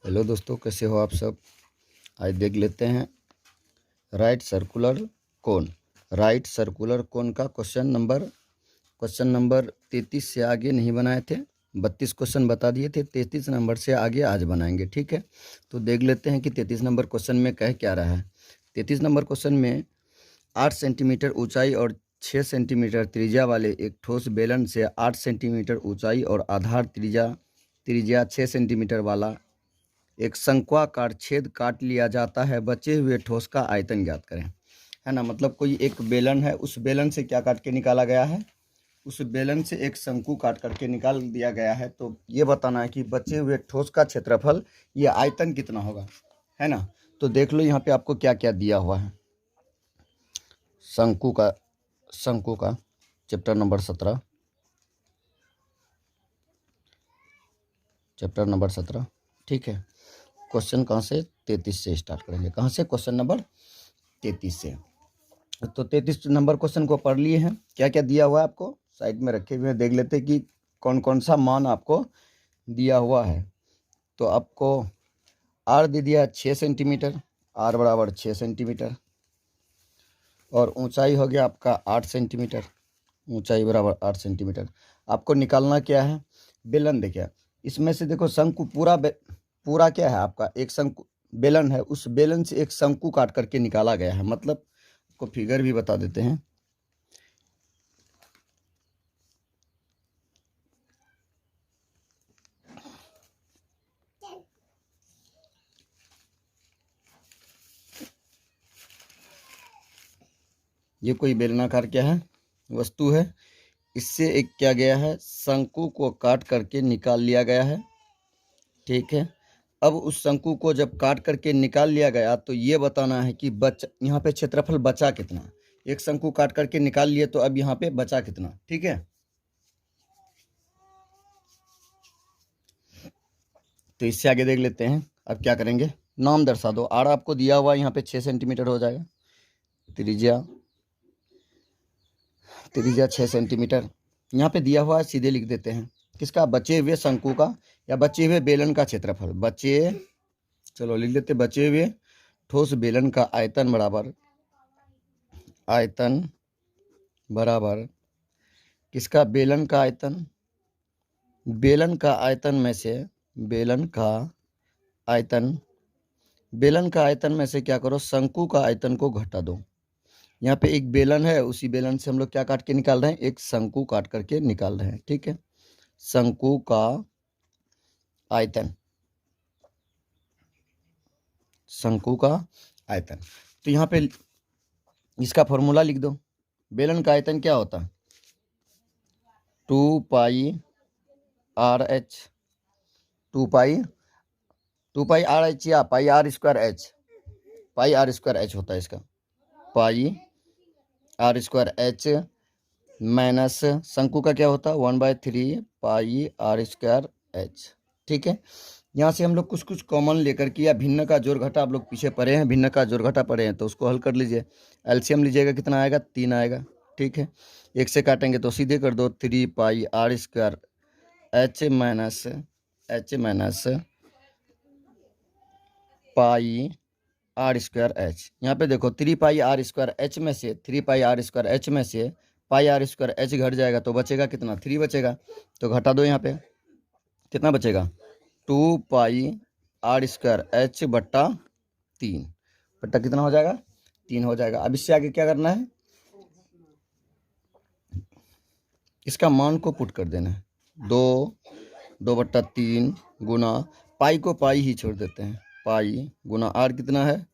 Hello दोस्तों, कैसे हो आप सब। आज देख लेते हैं right circular cone. Right circular cone का क्वेश्चन नंबर 33 से आगे नहीं बनाए थे। 32 क्वेश्चन बता दिए थे, 33 नंबर से आगे आज बनाएंगे। ठीक है, तो देख लेते हैं कि 33 नंबर क्वेश्चन में कह क्या रहा है। 33 नंबर क्वेश्चन में 8 सेंटीमीटर ऊंचाई और 6 सेंटीमीटर त्रिज्या वाले एक ठोस बेलन से 8 सेंटीमीटर ऊंचाई और आधार त्रिज्या 6 सेंटीमीटर वाला एक शंक्वाकार छेद काट लिया जाता है। बचे हुए ठोस का आयतन ज्ञात करें। है ना, मतलब कोई एक बेलन है, उस बेलन से क्या काट के निकाला गया है, उस बेलन से एक शंकु काट करके निकाल दिया गया है। तो ये बताना है कि बचे हुए ठोस का क्षेत्रफल, ये आयतन कितना होगा। है ना, तो देख लो यहाँ पे आपको क्या क्या दिया हुआ है। शंकु का चैप्टर नंबर 17। ठीक है, क्वेश्चन कहाँ से 33 से स्टार्ट करेंगे। कहाँ से? क्वेश्चन नंबर 33 से। तो 33 नंबर क्वेश्चन को पढ़ लिए हैं। क्या क्या दिया हुआ है आपको साइड में रखे हुए हैं, देख लेते हैं कि कौन कौन सा मान आपको दिया हुआ है। तो आपको आर दे दिया 6 सेंटीमीटर, आर बराबर 6 सेंटीमीटर, और ऊंचाई हो गया आपका 8 सेंटीमीटर, ऊंचाई बराबर 8 सेंटीमीटर। आपको निकालना क्या है, बेलन। देखिए इसमें से देखो शंकु पूरा क्या है आपका, एक शंकु बेलन है, उस बेलन से एक शंकु काट करके निकाला गया है। मतलब को फिगर भी बता देते हैं। ये कोई बेलनाकार क्या है, वस्तु है, इससे एक क्या गया है, शंकु को काट करके निकाल लिया गया है। ठीक है, अब उस शंकु को जब काट करके निकाल लिया गया तो ये बताना है कि यहाँ पे क्षेत्रफल बचा कितना। एक शंकु काट करके निकाल लिए तो अब यहाँ पे बचा कितना। ठीक है, तो इससे आगे देख लेते हैं। अब क्या करेंगे, नाम दर्शा दो। आर आपको दिया हुआ यहाँ पे 6 सेंटीमीटर हो जाएगा, त्रिज्या 6 सेंटीमीटर यहाँ पे दिया हुआ है, सीधे लिख देते हैं। किसका? बचे हुए शंकु का या बचे हुए बेलन का क्षेत्रफल। चलो लिख देते, बचे हुए ठोस बेलन का आयतन बराबर किसका? बेलन का आयतन। बेलन का आयतन में से क्या करो, शंकु का आयतन को घटा दो। यहाँ पे एक बेलन है, उसी बेलन से हम लोग क्या काट के निकाल रहे हैं, एक शंकु काट करके निकाल रहे हैं। ठीक है, शंकु का आयतन। तो यहाँ पे इसका फॉर्मूला लिख दो। बेलन का आयतन क्या होता है, 2 पाई आर एच, 2 पाई आर एच या पाई आर स्क्वायर एच होता है इसका। पाई आर स्क्वायर एच माइनस शंकु का क्या होता है, 1/3 पाई आर स्क्वायर एच। ठीक है, यहाँ से हम लोग कुछ कॉमन लेकर के, या भिन्न का जोड़ घटा, आप लोग पीछे पढ़े हैं, भिन्न का जोड़ घटा पढ़े हैं, तो उसको हल कर लीजिए। एलसीएम लीजिएगा, कितना आएगा, 3 आएगा। ठीक है, एक से काटेंगे तो सीधे कर दो, 3 pi r square h minus pi r square h. यहाँ पे देखो 3 पाई आर स्क्वायर एच में से पाई आर स्क्वायर एच घट जाएगा तो बचेगा कितना, 3 बचेगा। तो घटा दो, यहाँ पे कितना बचेगा, 2 पाई आर स्क्वायर एच बट्टा 3 बट्टा कितना हो जाएगा, 3 हो जाएगा। अब इससे आगे क्या करना है, इसका मान को पुट कर देना है। 2/3 गुना पाई को पाई ही छोड़ देते हैं, पाई गुना आर कितना है,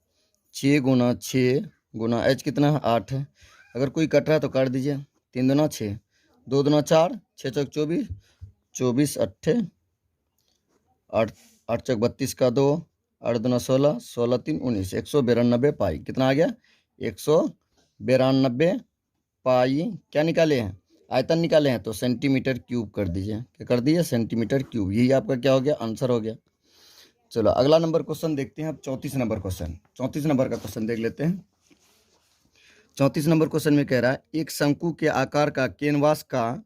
6 गुना 6 गुना एच कितना है, 8 है। अगर कोई कट रहा है तो काट दीजिए। 3 दूना 6, 2 दूना 4, 6 चौक 24, 24 अट्ठे 8 चौक 32 का 2, 8 दूना 16, 16 3 19, 192 पाई। कितना आ गया, 192 पाई। क्या निकाले हैं, आयतन निकाले हैं, तो सेंटीमीटर क्यूब कर दीजिए। क्या कर दिए, सेंटीमीटर क्यूब। यही आपका क्या हो गया, आंसर हो गया। चलो अगला नंबर क्वेश्चन देखते हैं। अब 34 नंबर क्वेश्चन, 34 नंबर का क्वेश्चन देख लेते हैं। 34 नंबर क्वेश्चन में कह रहा है, एक शंकु के आकार का कैनवास का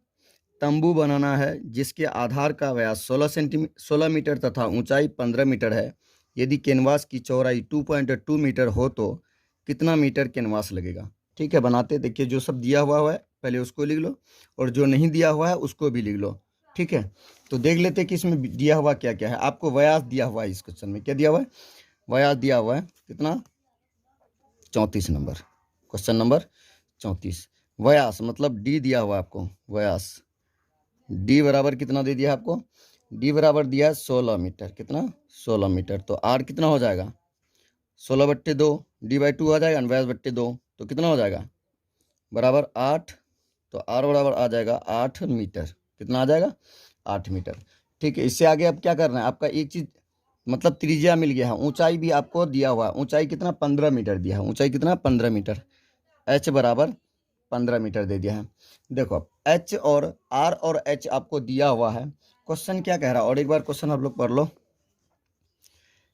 तंबू बनाना है जिसके आधार का व्यास 16 मीटर तथा ऊंचाई 15 मीटर है। यदि कैनवास की चौड़ाई 2.2 मीटर हो तो कितना मीटर कैनवास लगेगा। ठीक है, बनाते देखिए, जो सब दिया हुआ है पहले उसको लिख लो और जो नहीं दिया हुआ है उसको भी लिख लो। ठीक है, तो देख लेते हैं कि इसमें दिया हुआ क्या क्या है। आपको व्यास दिया हुआ है, इस क्वेश्चन में क्या दिया हुआ है, व्यास दिया हुआ है कितना, 34 नंबर, क्वेश्चन नंबर 34। व्यास मतलब डी दिया हुआ आपको, व्यास डी बराबर कितना दे दिया आपको, डी बराबर दिया है 16 मीटर, कितना 16 मीटर। तो आर कितना हो जाएगा 16/2, डी/2 आ जाएगा, व्यास बट्टे 2, तो कितना हो जाएगा बराबर 8। तो आर बराबर आ जाएगा 8 मीटर, कितना आ जाएगा 8 मीटर। ठीक है, इससे आगे अब क्या करना है, आपका एक चीज़ मतलब त्रिज्या मिल गया है, ऊंचाई भी आपको दिया हुआ है, ऊंचाई कितना 15 मीटर दिया है, ऊंचाई कितना 15 मीटर, एच बराबर 15 मीटर दे दिया है। देखो एच और आर और एच आपको दिया हुआ है। क्वेश्चन क्या कह रहा है, और एक बार क्वेश्चन आप लोग पढ़ लो।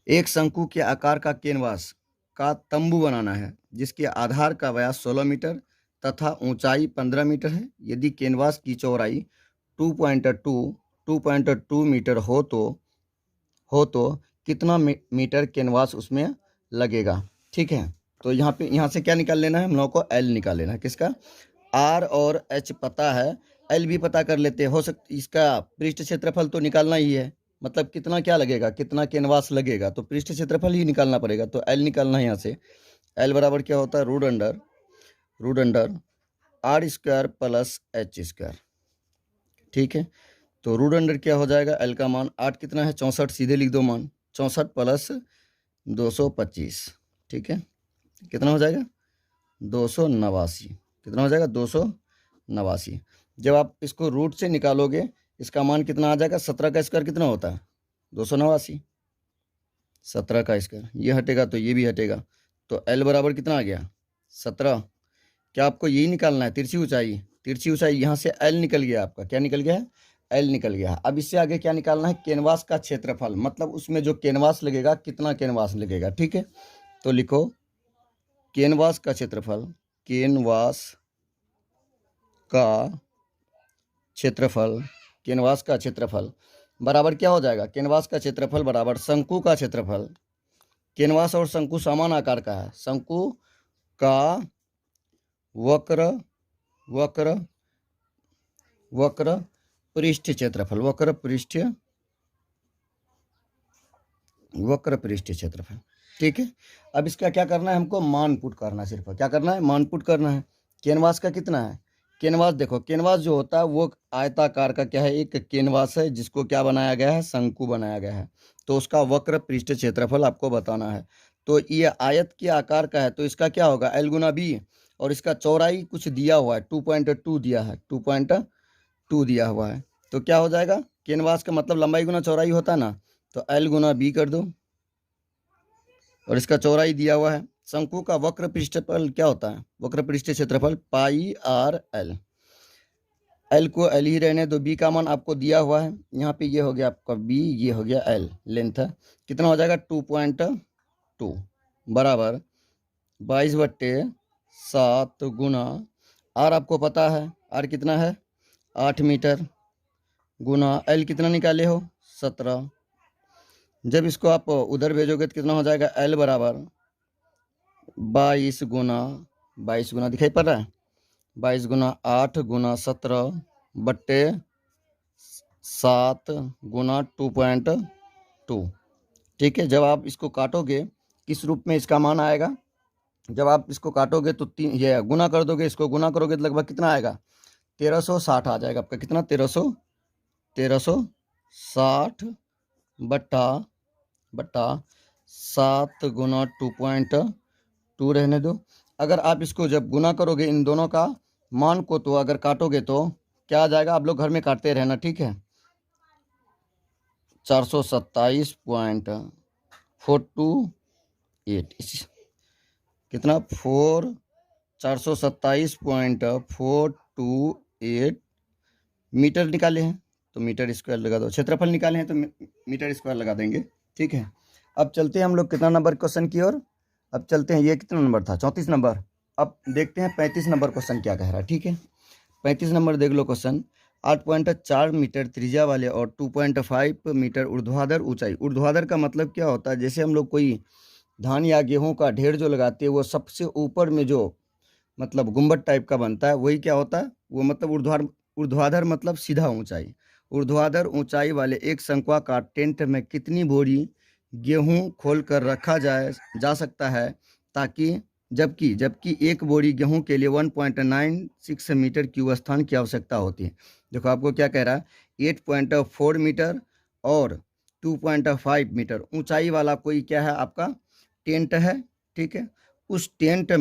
एक शंकु के आकार का कैनवास का तंबू बनाना है जिसके आधार का व्यास 16 मीटर तथा ऊंचाई 15 मीटर है। यदि कैनवास की चौड़ाई 2.2 मीटर हो तो कितना मीटर कैनवास उसमें लगेगा। ठीक है, तो यहाँ से क्या निकाल लेना है, हम लोगों को एल निकाल लेना है, किसका, आर और एच पता है, एल भी पता कर लेते हैं। हो सकता इसका पृष्ठ क्षेत्रफल तो निकालना ही है, मतलब कितना क्या लगेगा, कितना कैनवास लगेगा, तो पृष्ठ क्षेत्रफल ही निकालना पड़ेगा। तो एल निकालना है यहाँ से, एल बराबर क्या होता है, root under r square plus h square. ठीक है, तो रूट अंडर क्या हो जाएगा, एल का मान 8 कितना है 64, सीधे लिख दो मान 64 प्लस 225। ठीक है, कितना हो जाएगा 289, कितना हो जाएगा 289। जब आप इसको रूट से निकालोगे इसका मान कितना आ जाएगा, 17 का स्क्वायर कितना होता है 289, 17 का स्क्वायर, ये हटेगा तो ये भी हटेगा, तो एल बराबर कितना आ गया 17। क्या आपको यही निकालना है, तिरछी ऊंचाई, यहाँ से एल निकल गया आपका, क्या निकल गया है, एल निकल गया। अब इससे आगे क्या निकालना है, कैनवास का क्षेत्रफल, मतलब उसमें जो कैनवास लगेगा कितना कैनवास लगेगा। ठीक है, तो लिखो कैनवास का क्षेत्रफल, कैनवास का क्षेत्रफल बराबर क्या हो जाएगा, कैनवास का क्षेत्रफल बराबर शंकु का क्षेत्रफल। कैनवास और शंकु समान आकार का है, शंकु का वक्र पृष्ठ क्षेत्रफल, वक्र पृष्ठ क्षेत्रफल। ठीक है, अब इसका क्या करना है, हमको मान पुट करना है, सिर्फ क्या करना है, मान पुट करना है। कैनवास का कितना है, कैनवास देखो, कैनवास जो होता है वो आयताकार का क्या है, एक कैनवास है जिसको क्या बनाया गया है, शंकु बनाया गया है, तो उसका वक्र पृष्ठ क्षेत्रफल आपको बताना है। तो ये आयत के आकार का है, तो इसका क्या होगा एल गुना बी, और इसका चौड़ाई कुछ दिया हुआ है 2.2 दिया है, 2.2 दिया हुआ है, तो क्या हो जाएगा, कैनवास का मतलब लंबाई गुना चौड़ाई होता है ना, तो एल गुना बी कर दो, और इसका चौड़ाई दिया हुआ है। शंकु का वक्र पृष्ठफल क्या होता है, वक्र पृष्ठ क्षेत्रफल पाई आर एल, एल को एल ही रहने दो, बी का मान आपको दिया हुआ है, यहाँ पे ये हो गया आपका बी, ये हो गया एल, लेंथ है, कितना हो जाएगा 2.2 बराबर 22/7 गुना आर आपको पता है, आर कितना है 8 मीटर, गुना एल कितना निकाले हो 17। जब इसको आप उधर भेजोगे तो कितना हो जाएगा, एल बराबर 22 गुना दिखाई पड़ रहा है, 22 गुना 8 गुना 17/7 गुना 2.2। ठीक है, जब आप इसको काटोगे किस रूप में इसका मान आएगा, जब आप इसको काटोगे तो ये गुना कर दोगे, इसको गुना करोगे तो लगभग कितना आएगा 1360 आ जाएगा आपका, कितना 1360 बट्टा 7 गुना 2.2 रहने दो। अगर आप इसको जब गुना करोगे इन दोनों का मान को, तो अगर काटोगे तो क्या आ जाएगा, आप लोग घर में काटते रहना। ठीक है, 427.428 कितना 427.428 मीटर निकाले हैं, तो मीटर स्क्वायर लगा दो, क्षेत्रफल निकाले हैं तो मीटर स्क्वायर लगा देंगे। ठीक है, अब चलते हैं हम लोग कितना नंबर क्वेश्चन की ओर, अब चलते हैं, ये कितना नंबर था 34 नंबर। अब देखते हैं 35 नंबर क्वेश्चन क्या कह रहा है। ठीक है, 35 नंबर देख लो क्वेश्चन, 8.4 मीटर त्रिज्या वाले और 2.5 मीटर ऊर्ध्वाधर ऊंचाई। ऊर्ध्वाधर का मतलब क्या होता है, जैसे हम लोग कोई धान या गेहूं का ढेर जो लगाते हैं वो सबसे ऊपर में जो मतलब गुंबद टाइप का बनता है, वही क्या होता है, वो मतलब ऊर्ध्वाधर मतलब सीधा ऊंचाई। ऊर्ध्वाधर ऊंचाई वाले एक शंक्वाकार टेंट में कितनी बोरी गेहूं खोल कर रखा जा सकता है, ताकि जबकि जबकि एक बोरी गेहूं के लिए 1.96 मीटर क्यूब स्थान की आवश्यकता होती है। देखो आपको क्या कह रहा है, 8.4 मीटर और 2.5 मीटर ऊंचाई वाला कोई क्या है आपका टेंट है, ठीक है। उस टेंट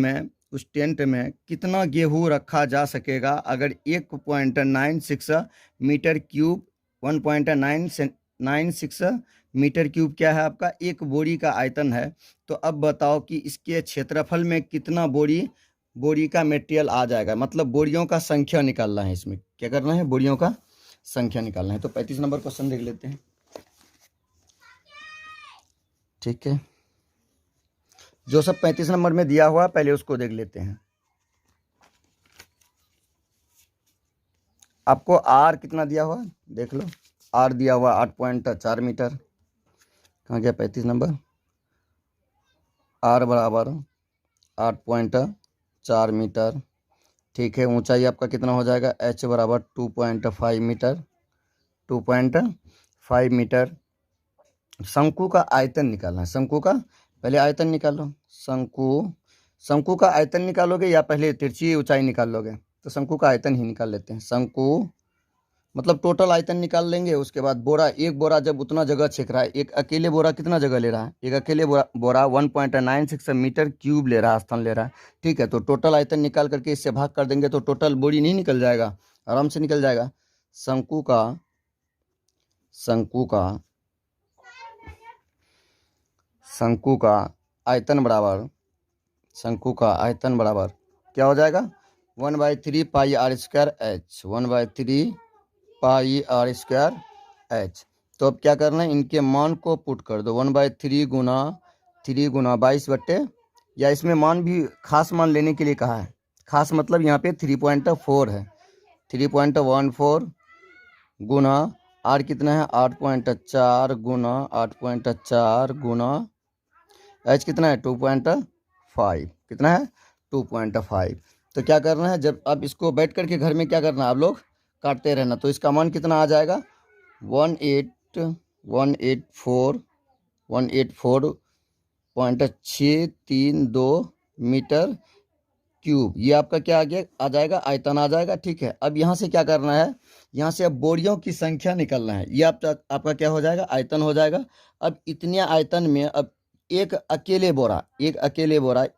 में कितना गेहूं रखा जा सकेगा अगर 1.96 मीटर क्यूब 1.96 मीटर क्यूब क्या है आपका एक बोरी का आयतन है। तो अब बताओ कि इसके क्षेत्रफल में कितना बोरी का मटेरियल आ जाएगा, मतलब बोरियों का संख्या निकालना है। इसमें क्या करना है, बोरियों का संख्या निकालना है। तो 35 नंबर क्वेश्चन देख लेते हैं, ठीक है। जो सब 35 नंबर में दिया हुआ पहले उसको देख लेते हैं। आपको आर कितना दिया हुआ देख लो, आर दिया हुआ 8.4 मीटर। कहाँ गया 35 नंबर, आर बराबर 8.4 मीटर, ठीक है। ऊंचाई आपका कितना हो जाएगा, एच बराबर 2.5 मीटर, 2.5 मीटर। शंकु का आयतन निकालना है, शंकु का पहले आयतन निकालो। शंकु का आयतन निकालोगे या पहले तिरछी ऊंचाई निकाल लोगे, तो शंकु का आयतन ही निकाल लेते हैं। शंकु मतलब टोटल आयतन निकाल लेंगे, उसके बाद बोरा, एक बोरा जब उतना जगह छेक रहा है, एक अकेले बोरा कितना जगह ले रहा है, एक अकेले बोरा 1.96 मीटर क्यूब ले रहा है, स्थान ले रहा है, ठीक है। तो टोटल आयतन निकाल करके इससे भाग कर देंगे तो टोटल बोरी नहीं निकल जाएगा, आराम से निकल जाएगा। शंकु का आयतन बराबर क्या हो जाएगा, 1/3 pi r square h, 1/3 pi r square h. तो अब क्या करना है, इनके मान को पुट कर दो, 1/3 गुना 22 या इसमें मान भी खास मान लेने के लिए कहा है। खास मतलब यहाँ पे 3.4 है, 3.14 गुना आर कितना है 8.4 गुना 8.4 गुना एच कितना है 2.5, कितना है 2.5। तो क्या करना है, जब अब इसको बैठ करके घर में क्या करना है आप लोग काटते रहना, तो इसका मान कितना आ जाएगा 184.632 मीटर क्यूब। ये आपका क्या आ जाएगा, आयतन आ जाएगा, ठीक है। अब यहाँ से क्या करना है, यहाँ से अब बोरियों की संख्या निकालना है। ये आपका क्या हो जाएगा, आयतन हो जाएगा। अब इतने आयतन में अब एक अकेले बोरा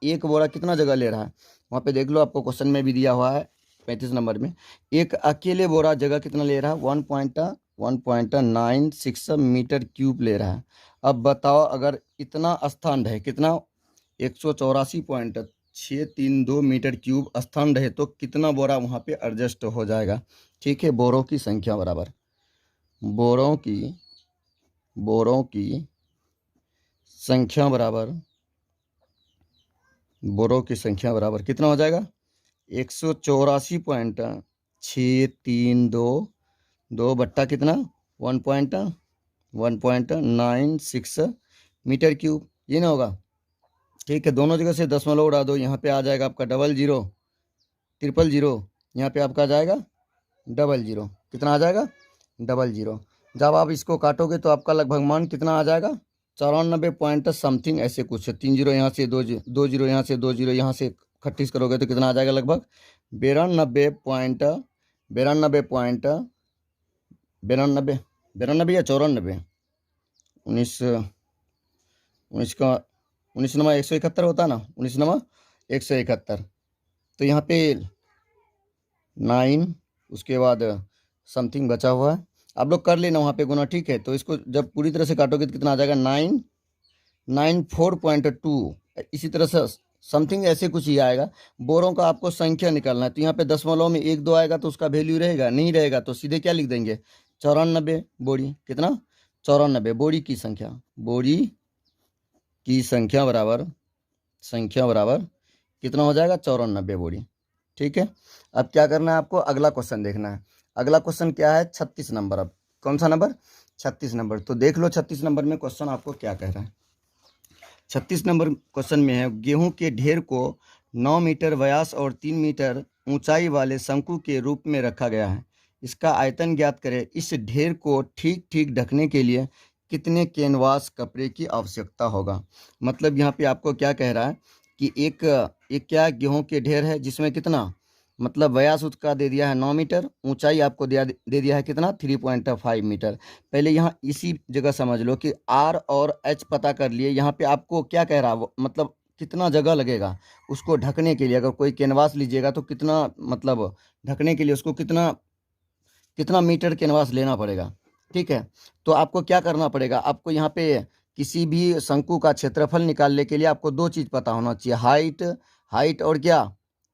एक बोरा कितना जगह ले रहा है, वहाँ पे देख लो, आपको क्वेश्चन में भी दिया हुआ है 35 नंबर में। एक अकेले बोरा जगह कितना ले रहा है 1.96 मीटर क्यूब ले रहा है। अब बताओ अगर इतना स्थान रहे, कितना 184.632 मीटर क्यूब स्थान रहे तो कितना बोरा वहाँ पे एडजस्ट हो जाएगा, ठीक है। बोरों की संख्या बराबर बोरों की संख्या बराबर कितना हो जाएगा 184.632 बट्टा कितना 1.96 मीटर क्यूब, ये ना होगा, ठीक है। दोनों जगह से दशमलव उड़ा दो, यहाँ पे आ जाएगा आपका 00, 000, यहाँ पे आपका आ जाएगा 00, कितना आ जाएगा 00। जब आप इसको काटोगे तो आपका लगभग मान कितना आ जाएगा 94 पॉइंट समथिंग ऐसे कुछ, 3 जीरो यहाँ से 2 जीरो यहाँ से 2 जीरो यहाँ से 38 करोगे तो कितना आ जाएगा लगभग 92 पॉइंट 92 या 94, 19 का 19 नमा 171 होता ना, 19 नमा 171। तो यहाँ पे 9 उसके बाद समथिंग बचा हुआ है, आप लोग कर लेना वहाँ पे गुना, ठीक है। तो इसको जब पूरी तरह से काटोगे तो कितना आ जाएगा 994.2, इसी तरह से समथिंग ऐसे कुछ ही आएगा। बोरों का आपको संख्या निकालना है, तो यहाँ पे दशमलव में 1-2 आएगा तो उसका वैल्यू रहेगा, नहीं रहेगा तो सीधे क्या लिख देंगे 94 बोरी, कितना 94 बोरी की संख्या बराबर कितना हो जाएगा 94 बोरी, ठीक है। अब क्या करना है आपको, अगला क्वेश्चन देखना है। अगला क्वेश्चन क्या है 36 नंबर। अब कौन सा नंबर? 36 नंबर। तो देख लो 36 नंबर में क्वेश्चन आपको क्या कह रहा है। 36 नंबर क्वेश्चन में है, गेहूं के ढेर को 9 मीटर व्यास और 3 मीटर ऊंचाई वाले शंकु के रूप में रखा गया है। इसका आयतन ज्ञात करें। इस ढेर को ठीक ठीक ढकने के लिए कितने कैनवास कपड़े की आवश्यकता होगा। मतलब यहाँ पे आपको क्या कह रहा है कि एक क्या गेहूं के ढेर है जिसमें कितना, मतलब व्यास उसका दे दिया है 9 मीटर, ऊंचाई आपको दे दिया है कितना 3.5 मीटर। पहले यहाँ इसी जगह समझ लो कि आर और एच पता कर लिए। यहाँ पे आपको क्या कह रहा है, मतलब कितना जगह लगेगा उसको ढकने के लिए। अगर कोई कैनवास लीजिएगा तो कितना, मतलब ढकने के लिए उसको कितना कितना मीटर कैनवास लेना पड़ेगा। ठीक है, तो आपको क्या करना पड़ेगा, आपको यहाँ पे किसी भी शंकु का क्षेत्रफल निकालने के लिए आपको दो चीज़ पता होना चाहिए, हाइट और क्या,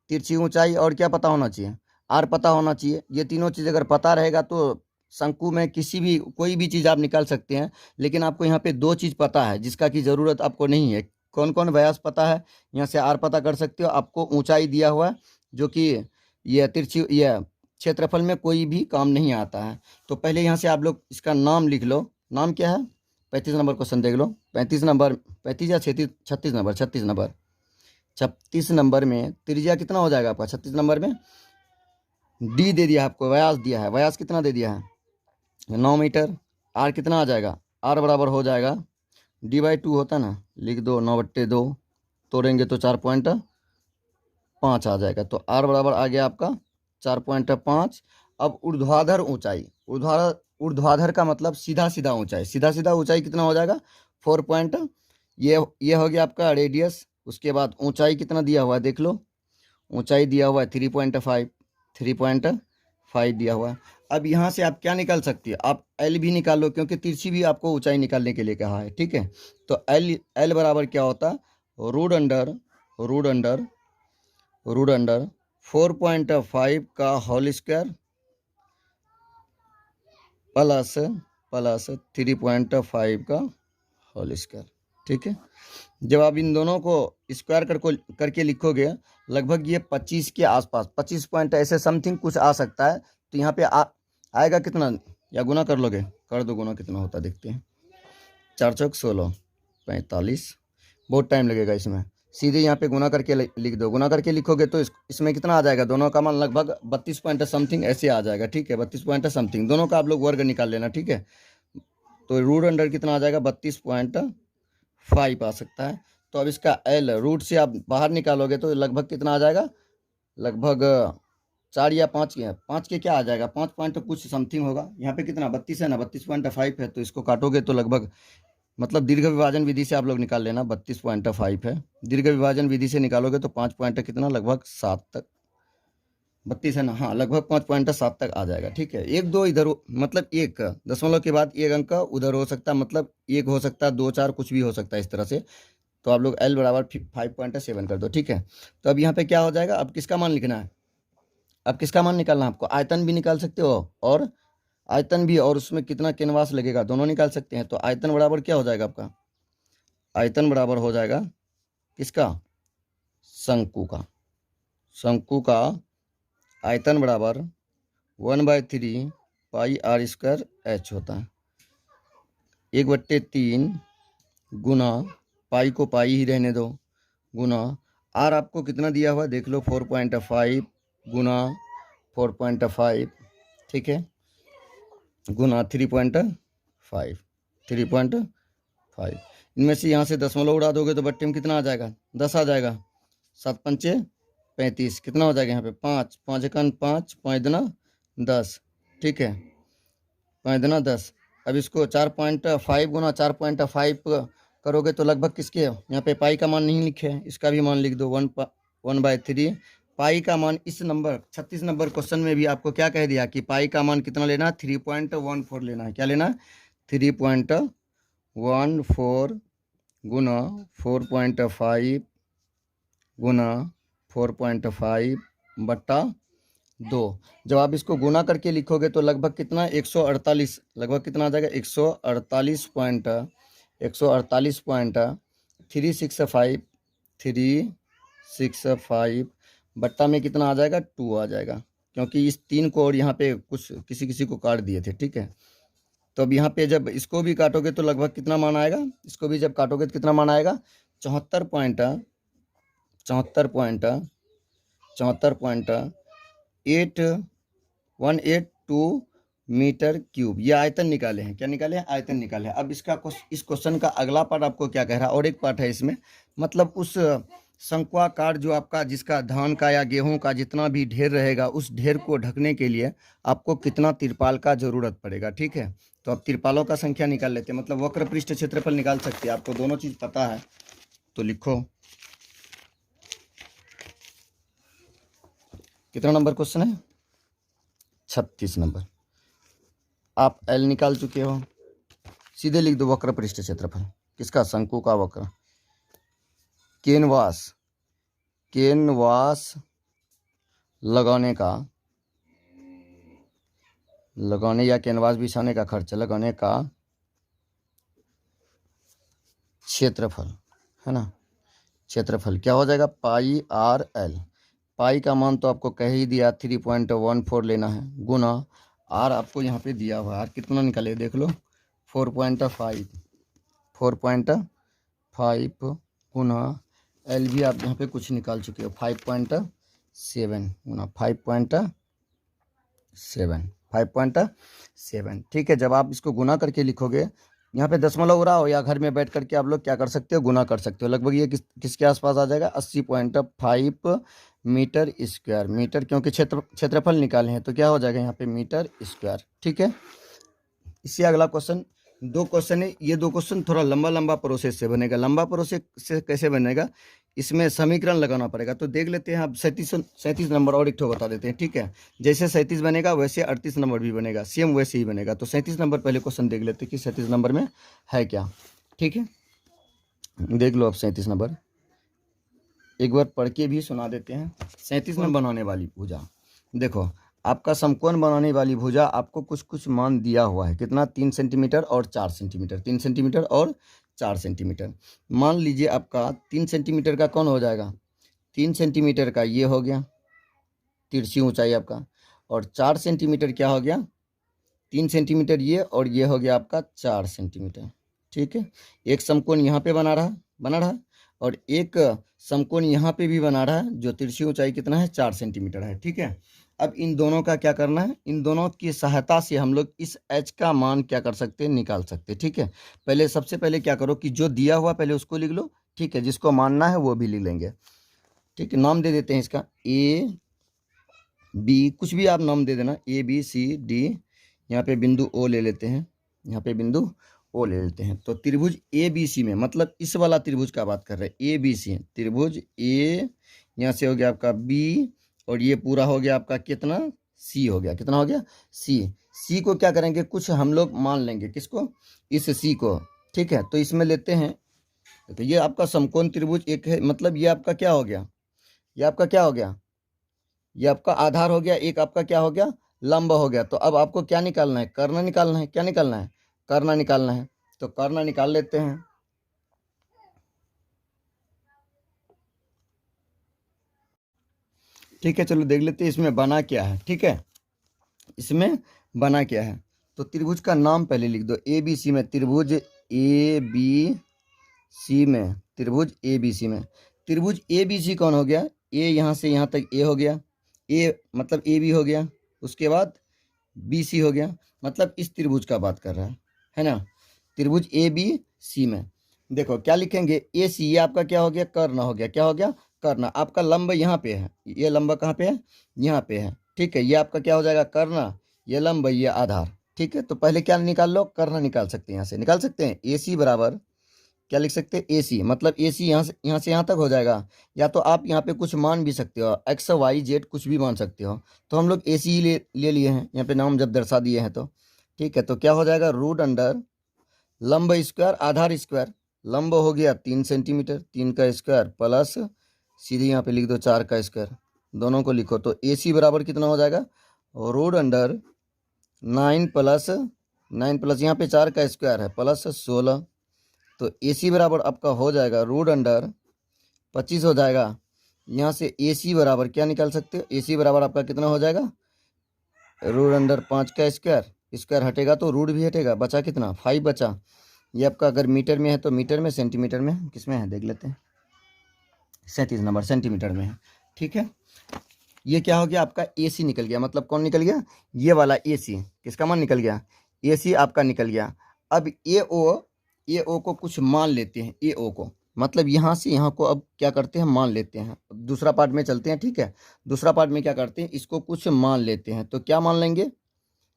तिरछी ऊंचाई, और क्या पता होना चाहिए, आर पता होना चाहिए। ये तीनों चीज़ अगर पता रहेगा तो शंकु में किसी भी कोई भी चीज़ आप निकाल सकते हैं। लेकिन आपको यहाँ पे दो चीज़ पता है जिसका की ज़रूरत आपको नहीं है। कौन कौन? व्यास पता है, यहाँ से आर पता कर सकते हो, आपको ऊंचाई दिया हुआ है जो कि यह तिरछी, यह क्षेत्रफल में कोई भी काम नहीं आता है। तो पहले यहाँ से आप लोग इसका नाम लिख लो। नाम क्या है? 35 नंबर क्वेश्चन देख लो। 35 नंबर, 35 या 36, 36 नंबर, 36 नंबर। 36 नंबर में त्रिज्या कितना हो जाएगा आपका? 36 नंबर में डी दे दिया है आपको, व्यास दिया है। व्यास कितना दे दिया है? 9 मीटर। आर कितना आ जाएगा? आर बराबर हो जाएगा D/2 होता है ना, लिख दो 9/2, तोड़ेंगे तो 4.5 आ जाएगा। तो आर बराबर आ गया आपका 4.5। अब ऊर्ध्वाधर ऊंचाई, ऊर्ध्वाधर का मतलब सीधा सीधा ऊंचाई, सीधा सीधा ऊंचाई कितना हो जाएगा? 4 पॉइंट, ये हो गया आपका रेडियस। उसके बाद ऊंचाई कितना दिया हुआ है देख लो, ऊंचाई दिया हुआ है 3.5 दिया हुआ है। अब यहाँ से आप क्या निकाल सकते हैं? आप एल भी निकाल लो, क्योंकि तिरछी भी आपको ऊंचाई निकालने के लिए कहा है। ठीक है, तो एल बराबर क्या होता? रूट अंडर रूट अंडर 4.5 का होल स्क्वायर प्लस 3.5 का होल स्क्वायर। ठीक है, जब आप इन दोनों को स्क्वायर करके लिखोगे लगभग ये 25 के आसपास, 25 पॉइंट ऐसे समथिंग कुछ आ सकता है। तो यहाँ पे आएगा कितना, या गुना कर लोगे? कर दो गुना, कितना होता देखते हैं। 4 चौक 16, 45। बहुत टाइम लगेगा इसमें, सीधे यहाँ पे गुना करके लिख दो। गुना करके लिखोगे तो इसमें कितना आ जाएगा? दोनों का मान लगभग 32 पॉइंट समथिंग ऐसे आ जाएगा। ठीक है, 32 पॉइंट समथिंग, दोनों का आप लोग वर्ग निकाल लेना। ठीक है, तो रूट अंडर कितना आ जाएगा? 32.5 आ सकता है। तो अब इसका एल रूट से आप बाहर निकालोगे तो लगभग कितना आ जाएगा? लगभग 4 या 5 के, 5 के क्या आ जाएगा? 5 पॉइंट कुछ समथिंग होगा। यहाँ पे कितना 32 है ना, 32.5 है। तो इसको काटोगे तो लगभग, मतलब दीर्घ विभाजन विधि से आप लोग निकाल लेना, 32.5 है। दीर्घ विभाजन विधि से निकालोगे तो 5 पॉइंट कितना, लगभग 7 तक, 32 है ना, हाँ, लगभग 5.7 तक आ जाएगा। ठीक है, एक दो इधर मतलब एक दशमलव के बाद एक अंक उधर हो सकता है, मतलब एक हो सकता है, 2 4 कुछ भी हो सकता है इस तरह से। तो आप लोग एल बराबर 5.7 कर दो। ठीक है, तो अब यहाँ पे क्या हो जाएगा? अब किसका मान लिखना है? अब किसका मान निकालना है आपको? आयतन भी निकाल सकते हो और आयतन भी, और उसमें कितना कैनवास लगेगा, दोनों निकाल सकते हैं। तो आयतन बराबर क्या हो जाएगा आपका? आयतन बराबर हो जाएगा किसका? शंकु का। शंकु का आयतन बराबर 1/3 पाई आर स्क्वायर एच होता है। 1/3 गुना, पाई को पाई ही रहने दो, गुना आर आपको कितना दिया हुआ देख लो, 4.5 गुना 4.5। ठीक है, गुना 3.5। इनमें से यहाँ से दशमलव उड़ा दोगे तो बट्टे में कितना आ जाएगा? 10 आ जाएगा। 7 पंचे 35, कितना हो जाएगा यहाँ पे? 5, 5 एकन 5, 5 दुना 10। ठीक है, 5 दुना 10। अब इसको 4.5 गुना 4.5 करोगे तो लगभग किसके, यहाँ पे पाई का मान नहीं लिखे है, इसका भी मान लिख दो, 1/3 पाई का मान। इस नंबर 36 नंबर क्वेश्चन में भी आपको क्या कह दिया कि पाई का मान कितना लेना है? 3.14 लेना है। क्या लेना है? 3.14 गुना 4.5 गुना 4.5 बट्टा 2। जब आप इसको गुना करके लिखोगे तो लगभग कितना? 148, लगभग कितना आ जाएगा? 148.365 बट्टा में कितना आ जाएगा? 2 आ जाएगा, क्योंकि इस 3 को और यहाँ पे कुछ किसी किसी को काट दिए थे, ठीक है। तो अब यहाँ पे जब इसको भी काटोगे तो लगभग कितना मान आएगा, इसको भी जब काटोगे तो कितना मान आएगा, 74.8 मीटर क्यूब। ये आयतन निकाले हैं, क्या निकाले हैं, आयतन निकाले हैं। अब इस क्वेश्चन का अगला पार्ट आपको क्या कह रहा है, और एक पार्ट है इसमें, मतलब उस शंक्वाकार जो आपका जिसका धान का या गेहूं का जितना भी ढेर रहेगा, उस ढेर को ढकने के लिए आपको कितना तिरपाल का जरूरत पड़ेगा, ठीक है। तो अब तिरपालों का संख्या निकाल लेते हैं, मतलब वक्र पृष्ठ क्षेत्रफल निकाल सकते हैं, आपको दोनों चीज पता है तो लिखो। कितना नंबर क्वेश्चन है, 36 नंबर। आप एल निकाल चुके हो, सीधे लिख दो वक्र पृष्ठ क्षेत्रफल किसका, शंकु का वक्र। कैनवास लगाने या कैनवास बिछाने का खर्च, लगाने का क्षेत्रफल है ना, क्षेत्रफल क्या हो जाएगा, पाई आर एल। पाई का मान तो आपको कह ही दिया 3.14 लेना है, गुना आर आपको यहाँ पे दिया हुआ है, आर कितना निकाले देख लो, 4.5 गुना एल भी आप यहाँ पे कुछ निकाल चुके हो, 5.7 गुना 5.7, ठीक है। जब आप इसको गुना करके लिखोगे, यहाँ पे दशमलव उड़ाओ या घर में बैठ करके आप लोग क्या कर सकते हो, गुना कर सकते हो। लगभग ये किसके आसपास आ जाएगा, 80.5 मीटर स्क्वायर। मीटर क्योंकि क्षेत्रफल निकाले हैं तो क्या हो जाएगा यहाँ पे मीटर स्क्वायर, ठीक है। इससे अगला क्वेश्चन, 2 क्वेश्चन है, ये 2 क्वेश्चन थोड़ा लंबा प्रोसेस से बनेगा। लंबा प्रोसेस से कैसे बनेगा, इसमें समीकरण लगाना पड़ेगा। तो देख लेते हैं, अब 37 नंबर और एक ठो बता देते हैं, ठीक है। जैसे 37 बनेगा वैसे 38 नंबर भी बनेगा, सेम वैसे ही बनेगा। तो 37 नंबर पहले क्वेश्चन देख लेते हैं कि 37 नंबर में है क्या, ठीक है। देख लो अब 37 नंबर एक बार पढ़ के भी सुना देते हैं। 37 में बनाने वाली भुजा, देखो आपका समकोण बनाने वाली भुजा आपको कुछ मान दिया हुआ है, कितना, 3 सेंटीमीटर और 4 सेंटीमीटर, 3 सेंटीमीटर और 4 सेंटीमीटर। मान लीजिए आपका 3 सेंटीमीटर का कौन हो जाएगा, 3 सेंटीमीटर का ये हो गया तिरछी ऊंचाई आपका, और 4 सेंटीमीटर क्या हो गया, 3 सेंटीमीटर ये, और ये हो गया आपका 4 सेंटीमीटर, ठीक है। एक समकोण यहाँ पे बना रहा और एक समकोण यहाँ पे भी बना रहा है, जो तिरछी ऊंचाई कितना है, 4 सेंटीमीटर है, ठीक है। अब इन दोनों का क्या करना है, इन दोनों की सहायता से हम लोग इस h का मान क्या कर सकते हैं, निकाल सकते हैं, ठीक है। पहले सबसे पहले क्या करो कि जो दिया हुआ पहले उसको लिख लो, ठीक है, जिसको मानना है वो भी लिख लेंगे, ठीक है। नाम दे देते हैं इसका ए बी, कुछ भी आप नाम दे देना, ए बी सी डी। यहाँ पे बिंदु ओ ले लेते हैं, यहाँ पे बिंदु ओ ले लेते हैं। तो त्रिभुज ए बी सी में, मतलब इस वाला त्रिभुज का बात कर रहे हैं, ए बी सी त्रिभुज ए, यहाँ से हो गया आपका बी, और ये पूरा हो गया आपका कितना, सी हो गया, कितना हो गया, सी को क्या करेंगे, कुछ हम लोग मान लेंगे, किसको, इस सी को, ठीक है। तो इसमें लेते हैं, तो ये आपका समकोण त्रिभुज एक है, मतलब ये आपका क्या हो गया, ये आपका क्या हो गया, ये आपका आधार हो गया, एक आपका क्या हो गया, लंब हो गया। तो अब आपको क्या निकालना है, कर्ण निकालना है, क्या निकालना है, कर्ण निकालना है। तो कर्ण निकाल लेते हैं, ठीक है। चलो देख लेते हैं इसमें बना क्या है, ठीक है, इसमें बना क्या है। तो त्रिभुज का नाम पहले लिख दो, ए बी सी में, त्रिभुज ए बी सी में, त्रिभुज ए बी सी में, त्रिभुज ए बी सी कौन हो गया, ए यहाँ से यहाँ तक ए हो गया, ए मतलब ए बी हो गया, उसके बाद बी सी हो गया, मतलब इस त्रिभुज का बात कर रहा है ना। त्रिभुज ए बी सी में देखो क्या लिखेंगे, ए सी, ये आपका क्या हो गया, कर्ण हो गया, क्या हो गया, कर्ण। आपका लंब यहाँ पे है, ये लंब कहाँ पे है, यहाँ पे है, ठीक है। ये आपका क्या हो जाएगा, कर्ण, ये लंब, ये आधार, ठीक है। तो पहले क्या निकाल लो, कर्ण निकाल सकते हैं, यहाँ से निकाल सकते हैं। ए सी बराबर क्या लिख सकते हैं, ए सी, मतलब ए सी यहाँ से यहाँ तक हो जाएगा, या तो आप यहाँ पे कुछ मान भी सकते हो, एक्स वाई जेड कुछ भी मान सकते हो। तो हम लोग ए सी ही ले लिए हैं, यहाँ पे नाम जब दर्शा दिए हैं तो, ठीक है। तो क्या हो जाएगा, रूट अंडर लंब स्क्वायर आधार स्क्वायर, लंब हो गया 3 सेंटीमीटर, 3 का स्क्वायर प्लस सीधे यहाँ पे लिख दो 4 का स्क्वायर, दोनों को लिखो। तो ए सी बराबर कितना हो जाएगा, रूट अंडर 9 प्लस यहाँ पे 4 का स्क्वायर है प्लस 16। तो ए सी बराबर आपका हो जाएगा रूट अंडर 25 हो जाएगा। यहाँ से ए सी बराबर क्या निकाल सकते हो, ए सी बराबर आपका कितना हो जाएगा, रूट अंडर 5 का स्क्वायर, स्क्वायर हटेगा तो रूट भी हटेगा, बचा कितना 5 बचा। ये आपका अगर मीटर में है तो मीटर में, सेंटीमीटर में किस में है देख लेते हैं। 37 नंबर सेंटीमीटर में है। ठीक है, ये क्या हो गया आपका AC निकल गया। मतलब कौन निकल गया, ये वाला AC, किसका मान निकल गया, AC आपका निकल गया। अब AO को कुछ मान लेते हैं, AO को मतलब यहाँ से यहाँ को अब क्या करते हैं, मान लेते हैं। दूसरा पार्ट में चलते हैं। ठीक है, दूसरा पार्ट में क्या करते हैं, इसको कुछ मान लेते हैं। तो क्या मान लेंगे,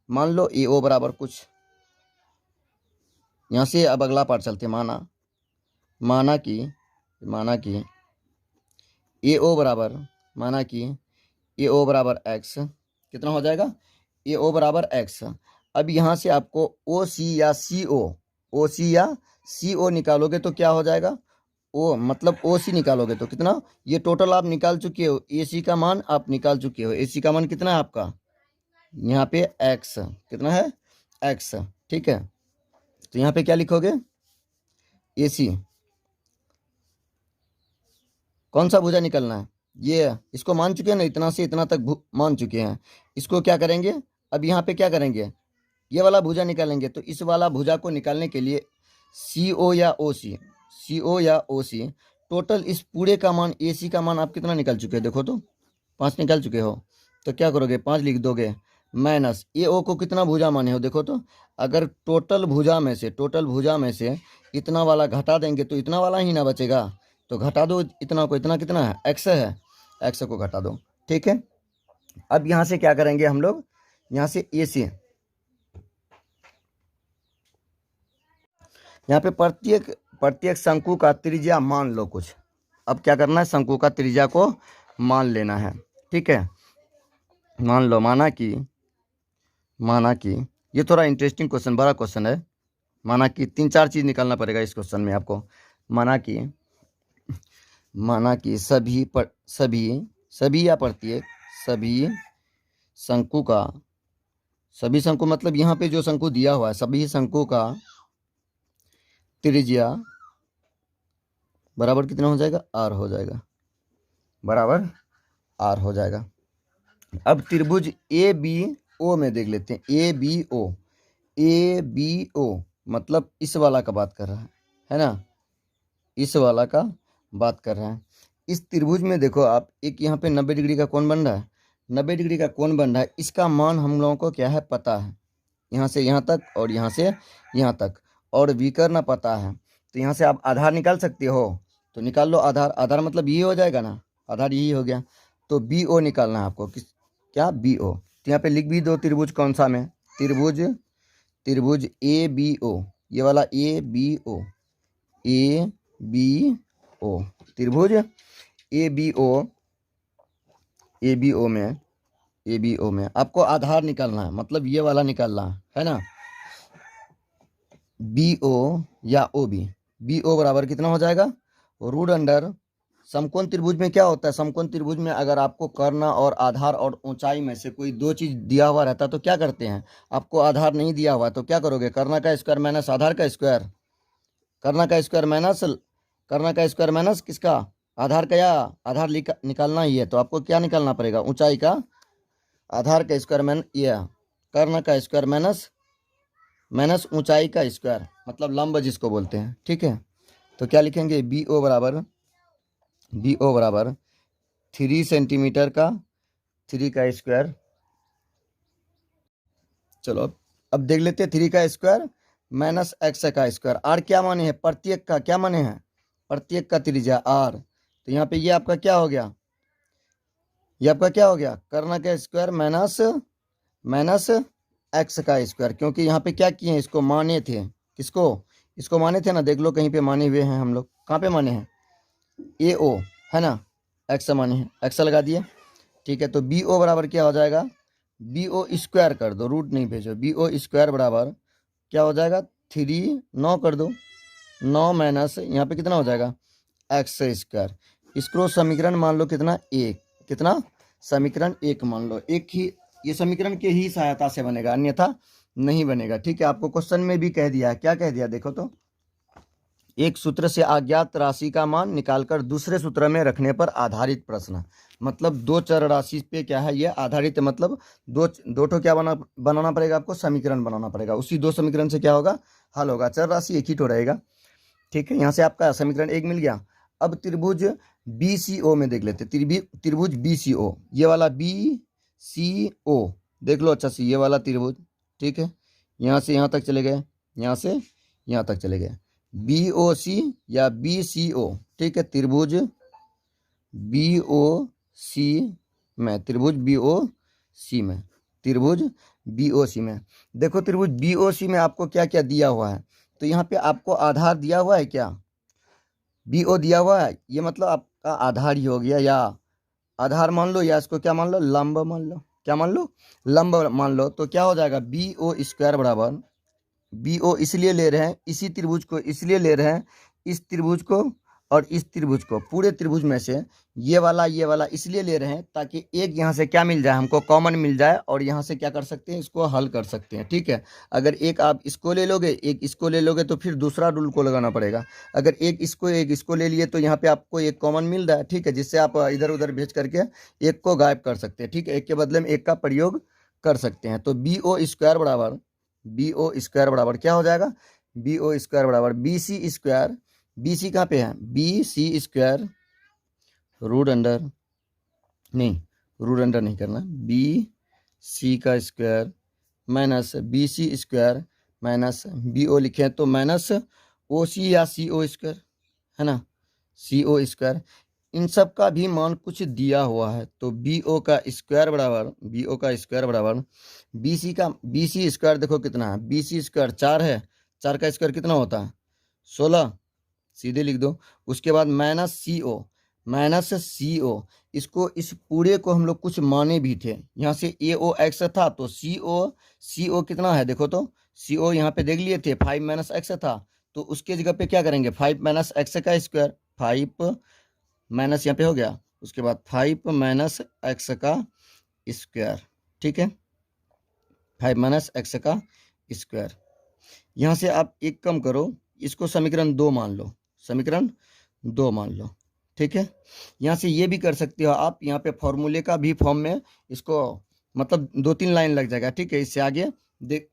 मान लो AO बराबर कुछ, यहाँ से अब अगला पार्ट चलते हैं। माना कि AO बराबर, माना कि AO बराबर x, कितना हो जाएगा, AO बराबर x। अब यहाँ से आपको OC या CO निकालोगे तो क्या हो जाएगा, O मतलब OC निकालोगे तो कितना, ये टोटल आप निकाल चुके हो, AC का मान आप निकाल चुके हो। AC का मान कितना है आपका, यहाँ पे x कितना है, x। ठीक है, तो यहाँ पे क्या लिखोगे, AC कौन सा भुजा निकलना है, ये इसको मान चुके हैं ना, इतना से इतना तक मान चुके हैं। इसको क्या करेंगे, अब यहाँ पे क्या करेंगे, ये वाला भुजा निकालेंगे। तो इस वाला भुजा को निकालने के लिए CO या OC टोटल इस पूरे का मान, AC का मान आप कितना निकाल चुके हो, देखो तो 5 निकाल चुके हो। तो क्या करोगे, 5 लिख दोगे, माइनस AO को कितना भुजा माने हो, देखो तो। अगर टोटल भुजा में से इतना वाला घटा देंगे तो इतना वाला ही ना बचेगा, तो घटा दो इतना को, इतना कितना है, x है, x को घटा दो। ठीक है, अब यहाँ से क्या करेंगे हम लोग, यहाँ से AC, यहाँ पे प्रत्येक शंकु का त्रिज्या मान लो कुछ। अब क्या करना है, शंकु का त्रिज्या को मान लेना है। ठीक है, मान लो, माना कि ये थोड़ा इंटरेस्टिंग क्वेश्चन, बड़ा क्वेश्चन है। माना कि 3-4 चीज़ निकालना पड़ेगा इस क्वेश्चन में आपको। माना कि सभी या प्रत्येक सभी शंकु मतलब यहाँ पे जो शंकु दिया हुआ है, सभी शंकु का त्रिज्या बराबर कितना हो जाएगा, R हो जाएगा, बराबर R हो जाएगा। अब त्रिभुज ABO में देख लेते हैं। ABO मतलब इस वाला का बात कर रहा है ना, इस वाला का बात कर रहे हैं। इस त्रिभुज में देखो आप, एक यहाँ पे 90 डिग्री का कोण बन रहा है, 90 डिग्री का कोण बन रहा है। इसका मान हम लोगों को क्या है, पता है, यहाँ से यहाँ तक और यहाँ से यहाँ तक, और विकर्ण पता है। तो यहाँ से आप आधार निकाल सकते हो, तो निकाल लो आधार मतलब ये हो जाएगा ना, आधार यही हो गया। तो BO निकालना है आपको, क्या BO। तो यहाँ पे लिख भी दो त्रिभुज कौन सा में, त्रिभुज ABO, ये वाला ABO त्रिभुज ABO में आपको आधार निकालना है, मतलब ये वाला निकालना है ना, BO या OB। BO बराबर कितना हो जाएगा, रूट अंडर, समकोण त्रिभुज में क्या होता है, समकोण त्रिभुज में अगर आपको कर्ण और आधार और ऊंचाई में से कोई दो चीज दिया हुआ रहता तो क्या करते हैं, आपको आधार नहीं दिया हुआ तो क्या करोगे, कर्ण का स्क्वायर माइनस आधार का स्क्वायर, कर्ण का स्क्वायर माइनस किसका, आधार का, या आधार निकालना ही है तो आपको क्या निकालना पड़ेगा, ऊंचाई का, आधार का स्क्वायर माइनस ये कर्ण का स्क्वायर माइनस ऊंचाई का स्क्वायर, मतलब लंब जिसको बोलते हैं। ठीक है, तो क्या लिखेंगे, BO बराबर 3 सेंटीमीटर का 3 का स्क्वायर। चलो अब देख लेते हैं, 3 का स्क्वायर माइनस x का स्क्वायर। R क्या माने हैं, प्रत्येक का क्या माने हैं, प्रत्येक का त्रिज्या R। तो यहाँ पे ये आपका क्या हो गया, ये आपका क्या हो गया, कर्ण का स्क्वायर माइनस x का स्क्वायर, क्योंकि यहाँ पे क्या किए हैं, इसको माने थे, किसको, इसको माने थे ना, देख लो कहीं पे माने हुए हैं हम लोग, कहाँ पे माने हैं, AO है ना, x माने हैं, x लगा दिए। ठीक है, तो BO बराबर क्या हो जाएगा, BO स्क्वायर कर दो, रूट नहीं भेजो, BO स्क्वायर बराबर क्या हो जाएगा, 3 9 कर दो, 9 माइनस यहाँ पे कितना हो जाएगा, x स्क्वायर। इसको समीकरण मान लो कितना, 1, कितना, समीकरण 1 मान लो, एक ही ये समीकरण के ही सहायता से बनेगा, अन्यथा नहीं बनेगा। ठीक है, आपको क्वेश्चन में भी कह दिया है, क्या कह दिया देखो तो, एक सूत्र से अज्ञात राशि का मान निकालकर दूसरे सूत्र में रखने पर आधारित प्रश्न। मतलब दो चर राशि पे क्या है ये आधारित है, मतलब दो ठो क्या बनाना पड़ेगा आपको, समीकरण बनाना पड़ेगा। उसी दो समीकरण से क्या होगा, हल होगा। चर राशि एक ही ठो रहेगा, ठीक है। यहाँ से आपका समीकरण एक मिल गया। अब त्रिभुज BCO में देख लेते, त्रिभुज BCO, ये वाला BCO देख लो अच्छा से, ये वाला त्रिभुज, ठीक है। यहाँ से यहाँ तक चले गए, यहाँ से यहाँ तक चले गए, BOC या BCO, ठीक है। त्रिभुज BOC में, त्रिभुज BOC में, त्रिभुज BOC में देखो, त्रिभुज BOC में आपको क्या क्या दिया हुआ है। तो यहाँ पे आपको आधार दिया हुआ है, क्या BO दिया हुआ है, ये मतलब आपका आधार ही हो गया, या आधार मान लो, या इसको क्या मान लो, लंब मान लो। क्या मान लो, लंब मान लो। तो क्या हो जाएगा, BO स्क्वायर बराबर, BO इसलिए ले रहे हैं, इसी त्रिभुज को इसलिए ले रहे हैं, इस त्रिभुज को और इस त्रिभुज को, पूरे त्रिभुज में से ये वाला इसलिए ले रहे हैं ताकि एक यहाँ से क्या मिल जाए, हमको कॉमन मिल जाए, और यहाँ से क्या कर सकते हैं, इसको हल कर सकते हैं, ठीक है। अगर एक आप इसको ले लोगे, एक इसको ले लोगे, तो फिर दूसरा रूल को लगाना पड़ेगा। अगर एक इसको ले लिए, तो यहाँ पे आपको एक कॉमन मिल रहा है, ठीक है, जिससे आप इधर उधर भेज करके एक को गायब कर सकते हैं, ठीक है। एक के बदले में एक का प्रयोग कर सकते हैं। तो BO स्क्वायर बराबर क्या हो जाएगा, BO स्क्वायर बराबर BC स्क्वायर, BC कहाँ पे है, BC स्क्वायर रूट अंडर नहीं करना, BC का square minus BC square minus BO लिखे तो माइनस OC या CO स्क्वायर, है ना, CO स्क्वायर। इन सब का भी मान कुछ दिया हुआ है। तो BO का स्क्वायर बराबर BC स्क्वायर देखो कितना है, BC स्क्वायर 4 है, 4 का स्क्वायर कितना होता है 16, सीधे लिख दो। उसके बाद माइनस CO, इसको इस पूरे को हम लोग कुछ माने भी थे, यहाँ से AOX था, तो CO कितना है देखो, तो CO यहाँ पे देख लिए थे 5 - x था, तो उसके जगह पे क्या करेंगे 5 - x का स्क्वायर, 5 माइनस यहाँ पे हो गया, उसके बाद 5 - x का स्क्वायर, ठीक है, 5 - x का स्क्वायर। यहाँ से आप एक कम करो, इसको समीकरण 2 मान लो, ठीक है। यहाँ से ये भी कर सकते हो आप, यहाँ पे फॉर्मूले का भी फॉर्म में इसको, मतलब 2-3 लाइन लग जाएगा, ठीक है। इससे आगे देख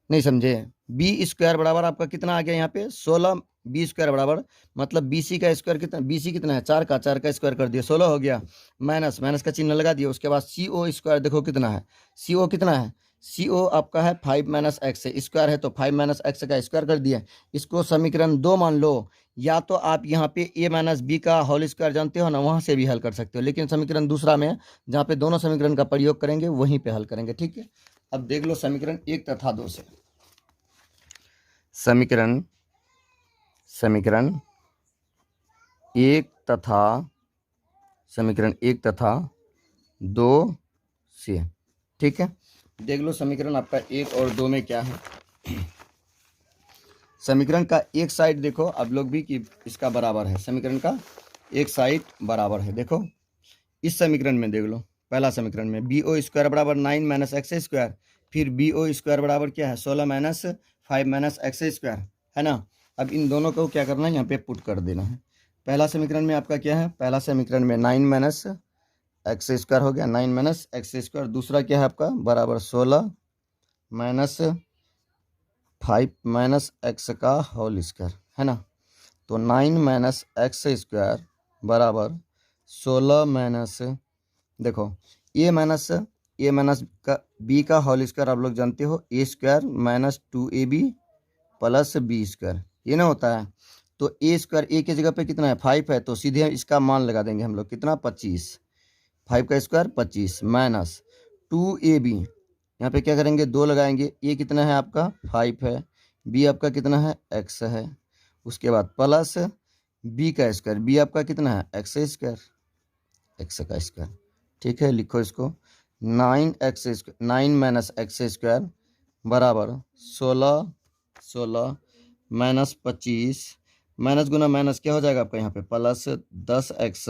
नहीं समझे, B स्क्वायर बराबर आपका कितना आ गया यहाँ पे 16, B स्क्वायर बराबर मतलब BC का स्क्वायर कितना, BC कितना है 4 का स्क्वायर कर दिया 16 हो गया, माइनस का चिन्ह लगा दिया। उसके बाद CO स्क्वायर देखो कितना है, CO कितना है, CO आपका है 5 - x स्क्वायर है, तो 5 - x का स्क्वायर कर दिया। इसको समीकरण 2 मान लो, या तो आप यहाँ पे A - B का होल स्क्वायर जानते हो ना, वहाँ से भी हल कर सकते हो, लेकिन समीकरण दूसरा में जहाँ पे दोनों समीकरण का प्रयोग करेंगे वहीं पे हल करेंगे, ठीक है। अब देख लो समीकरण 1 तथा 2 से, समीकरण 1 तथा 2 से, ठीक है। देख लो समीकरण आपका 1 और 2 में क्या है। समीकरण का एक साइड देखो आप लोग भी कि इसका बराबर है, समीकरण का एक साइड बराबर है। देखो इस समीकरण में देख लो, पहला समीकरण में BO स्क्वायर बराबर 9 - x स्क्वायर, फिर BO स्क्वायर बराबर क्या है 16 - 5 - x स्क्वायर, है ना। अब इन दोनों को क्या करना है, यहाँ पे पुट कर देना है। पहला समीकरण में आपका क्या है, पहला समीकरण में 9 - x स्क्वायर हो गया, 9 - x स्क्वायर। दूसरा क्या है आपका बराबर 16 - 5 - x का होल स्क्वायर, है ना। तो 9 - x स्क्वायर बराबर 16 देखो A माइनस का B का होल स्क्वायर आप लोग जानते हो, A square minus 2AB plus B square, ये ना होता है। तो A स्क्वायर A की जगह पे कितना है 5 है, तो सीधे इसका मान लगा देंगे हम लोग कितना 25, 5 का स्क्वायर 25 माइनस 2AB, यहाँ पे क्या करेंगे 2 लगाएंगे, A कितना है आपका 5 है, B आपका कितना है x है, उसके बाद प्लस B का स्क्वायर, B आपका कितना है x स्क्वायर, x का स्क्वायर, ठीक है। लिखो इसको 9 - x स्क्वायर बराबर 16 माइनस 25, माइनस गुना माइनस क्या हो जाएगा आपका यहाँ पे प्लस 10x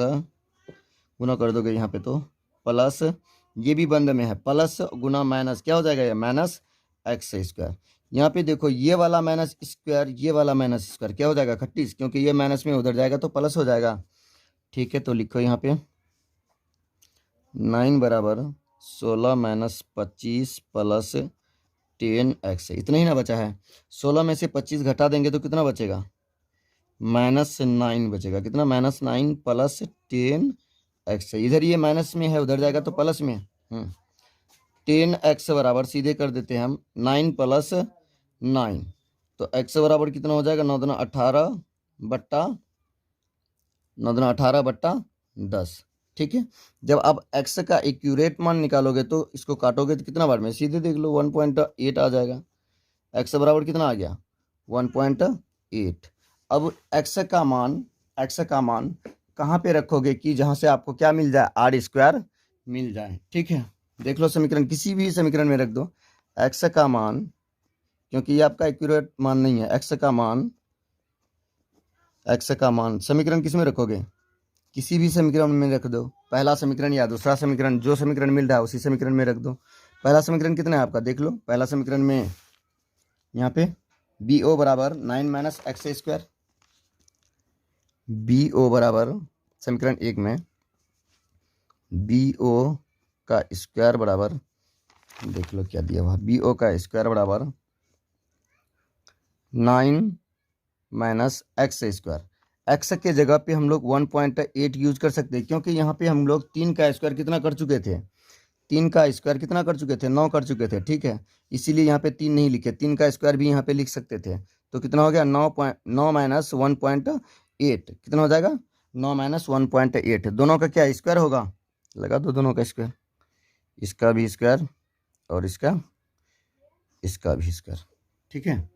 गुना कर दोगे यहाँ पे, तो प्लस ये भी बंद में है, प्लस गुना माइनस क्या हो जाएगा ये माइनस x स्क्वायर। यहाँ पे देखो ये वाला माइनस स्क्वायर, ये वाला माइनस स्क्वायर क्या हो जाएगा 38, क्योंकि ये माइनस में उधर जाएगा तो प्लस हो जाएगा। ठीक है, तो लिखो यहाँ पे 9 बराबर 16 माइनस 25 प्लस 10x, इतना ही ना बचा है। 16 में से 25 घटा देंगे तो कितना बचेगा, -9 बचेगा। कितना, -9 प्लस 10x। इधर ये माइनस में है, उधर जाएगा तो प्लस में। 10x बराबर सीधे कर देते हैं हम 9 प्लस 9, तो x बराबर कितना हो जाएगा, 9 दूना 18 बट्टा 10। ठीक है, जब आप x का एक्यूरेट मान निकालोगे तो इसको काटोगे तो कितना बार में, सीधे देख लो 1.8 आ जाएगा। x बराबर कितना आ गया, 1.8। अब x का मान कहाँ पे रखोगे कि जहाँ से आपको क्या मिल जाए, r² मिल जाए। ठीक है, देख लो समीकरण, किसी भी समीकरण में रख दो x का मान, क्योंकि ये आपका एक्यूरेट मान नहीं है। x का मान समीकरण किस में रखोगे, किसी भी समीकरण में रख दो। पहला समीकरण या दूसरा समीकरण, जो समीकरण मिल रहा है उसी समीकरण में रख दो। पहला समीकरण कितना है आपका, देख लो। पहला समीकरण में यहाँ पे BO बराबर 9 माइनस x², BO बराबर समीकरण 1 में BO का स्क्वायर बराबर, देख लो क्या दिया हुआ, BO का स्क्वायर बराबर 9 माइनस x²। x के जगह पे हम लोग 1.8 यूज कर सकते हैं, क्योंकि यहाँ पे हम लोग 3 का स्क्वायर कितना कर चुके थे, 3 का स्क्वायर कितना कर चुके थे, 9 कर चुके थे। ठीक है, इसीलिए यहाँ पे 3 नहीं लिखे, 3 का स्क्वायर भी यहाँ पे लिख सकते थे। तो कितना हो गया, 9 माइनस 1.8 कितना हो जाएगा, 9 माइनस 1.8। दोनों का क्या स्क्वायर होगा, लगा दो दोनों का स्क्वायर, इसका भी स्क्वायर और इसका भी स्क्वायर। ठीक है,